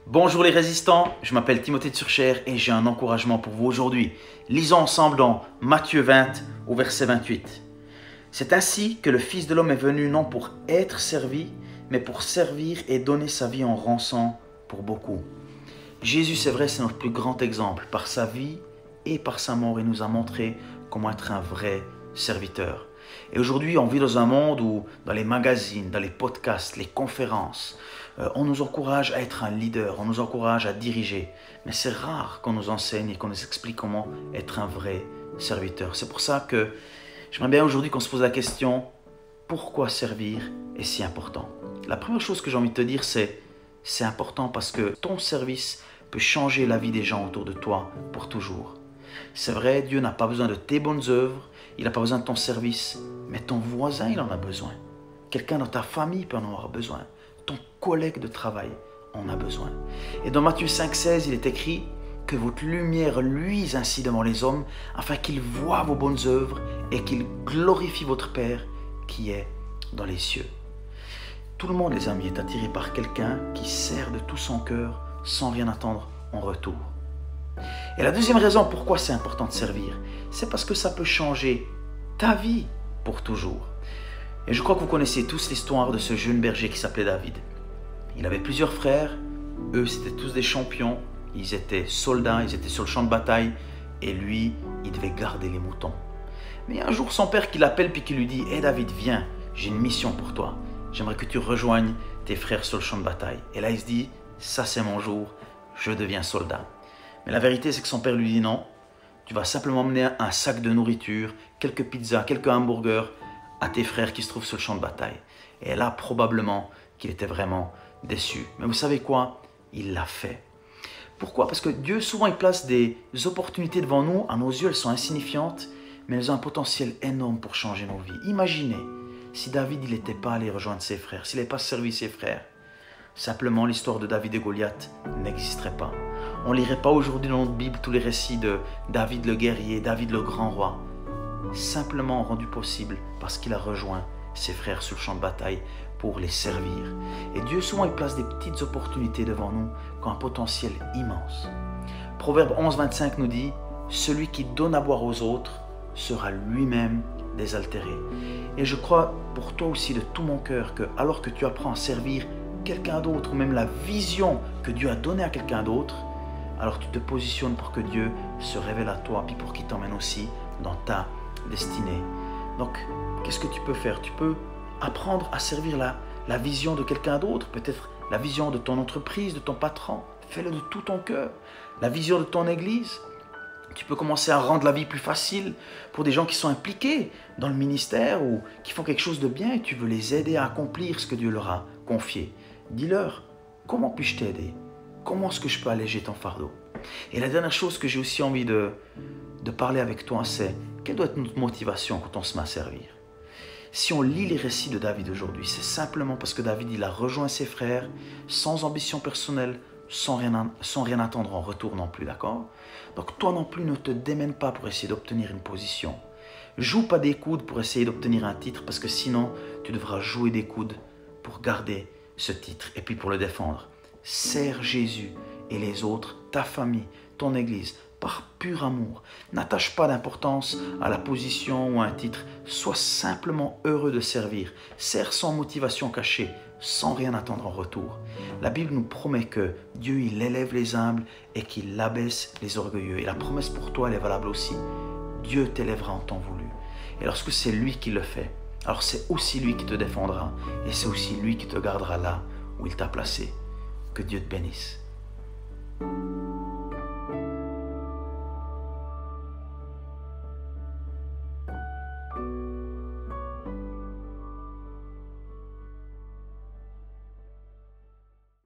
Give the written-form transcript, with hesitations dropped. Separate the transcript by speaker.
Speaker 1: Bonjour les résistants, je m'appelle Timothée de Surchère et j'ai un encouragement pour vous aujourd'hui. Lisons ensemble dans Matthieu 20 au verset 28. C'est ainsi que le Fils de l'homme est venu non pour être servi, mais pour servir et donner sa vie en rançon pour beaucoup. Jésus, c'est vrai, c'est notre plus grand exemple. Par sa vie et par sa mort, il nous a montré comment être un vrai serviteur. Et aujourd'hui, on vit dans un monde où, dans les magazines, dans les podcasts, les conférences, on nous encourage à être un leader, on nous encourage à diriger. Mais c'est rare qu'on nous enseigne et qu'on nous explique comment être un vrai serviteur. C'est pour ça que j'aimerais bien aujourd'hui qu'on se pose la question, pourquoi servir est si important? La première chose que j'ai envie de te dire, c'est important parce que ton service peut changer la vie des gens autour de toi pour toujours. C'est vrai, Dieu n'a pas besoin de tes bonnes œuvres, il n'a pas besoin de ton service, mais ton voisin, il en a besoin. Quelqu'un dans ta famille peut en avoir besoin. Ton collègue de travail en a besoin. Et dans Matthieu 5,16, il est écrit que votre lumière luise ainsi devant les hommes, afin qu'ils voient vos bonnes œuvres et qu'ils glorifient votre Père qui est dans les cieux. Tout le monde, les amis, est attiré par quelqu'un qui sert de tout son cœur sans rien attendre en retour. Et la deuxième raison pourquoi c'est important de servir, c'est parce que ça peut changer ta vie pour toujours. Et je crois que vous connaissez tous l'histoire de ce jeune berger qui s'appelait David. Il avait plusieurs frères, eux c'était tous des champions, ils étaient soldats, ils étaient sur le champ de bataille, et lui, il devait garder les moutons. Mais un jour, son père qui l'appelle puis qui lui dit « Hé David, viens, j'ai une mission pour toi. J'aimerais que tu rejoignes tes frères sur le champ de bataille. » Et là, il se dit « Ça c'est mon jour, je deviens soldat. » Mais la vérité, c'est que son père lui dit « Non, tu vas simplement mener un sac de nourriture, quelques pizzas, quelques hamburgers à tes frères qui se trouvent sur le champ de bataille. » Et là, probablement qu'il était vraiment déçu. Mais vous savez quoi? Il l'a fait. Pourquoi? Parce que Dieu, souvent, il place des opportunités devant nous. À nos yeux, elles sont insignifiantes, mais elles ont un potentiel énorme pour changer nos vies. Imaginez si David n'était pas allé rejoindre ses frères, s'il n'avait pas servi ses frères. Simplement, l'histoire de David et Goliath n'existerait pas. On ne lirait pas aujourd'hui dans notre Bible tous les récits de David le guerrier, David le grand roi. Simplement rendu possible parce qu'il a rejoint ses frères sur le champ de bataille pour les servir. Et Dieu, souvent, il place des petites opportunités devant nous qui ont un potentiel immense. Proverbe 11, 25 nous dit « Celui qui donne à boire aux autres sera lui-même désaltéré. » Et je crois pour toi aussi de tout mon cœur que alors que tu apprends à servir quelqu'un d'autre ou même la vision que Dieu a donnée à quelqu'un d'autre, alors tu te positionnes pour que Dieu se révèle à toi puis pour qu'il t'emmène aussi dans ta destinée. Donc, qu'est-ce que tu peux faire? Tu peux apprendre à servir la vision de quelqu'un d'autre, peut-être la vision de ton entreprise, de ton patron. Fais-le de tout ton cœur. La vision de ton église. Tu peux commencer à rendre la vie plus facile pour des gens qui sont impliqués dans le ministère ou qui font quelque chose de bien et tu veux les aider à accomplir ce que Dieu leur a confié. Dis-leur, comment puis-je t'aider? Comment est-ce que je peux alléger ton fardeau? Et la dernière chose que j'ai aussi envie de parler avec toi, c'est quelle doit être notre motivation quand on se met à servir? Si on lit les récits de David aujourd'hui, c'est simplement parce que David, il a rejoint ses frères sans ambition personnelle, sans rien attendre en retour non plus, d'accord? Donc toi non plus, ne te démène pas pour essayer d'obtenir une position. Joue pas des coudes pour essayer d'obtenir un titre, parce que sinon, tu devras jouer des coudes pour garder ce titre et puis pour le défendre. Sers Jésus et les autres, ta famille, ton église, par pur amour. N'attache pas d'importance à la position ou à un titre. Sois simplement heureux de servir. Sers sans motivation cachée, sans rien attendre en retour. La Bible nous promet que Dieu, il élève les humbles et qu'il abaisse les orgueilleux. Et la promesse pour toi, elle est valable aussi. Dieu t'élèvera en temps voulu. Et lorsque c'est lui qui le fait, alors c'est aussi lui qui te défendra et c'est aussi lui qui te gardera là où il t'a placé. Que Dieu te bénisse.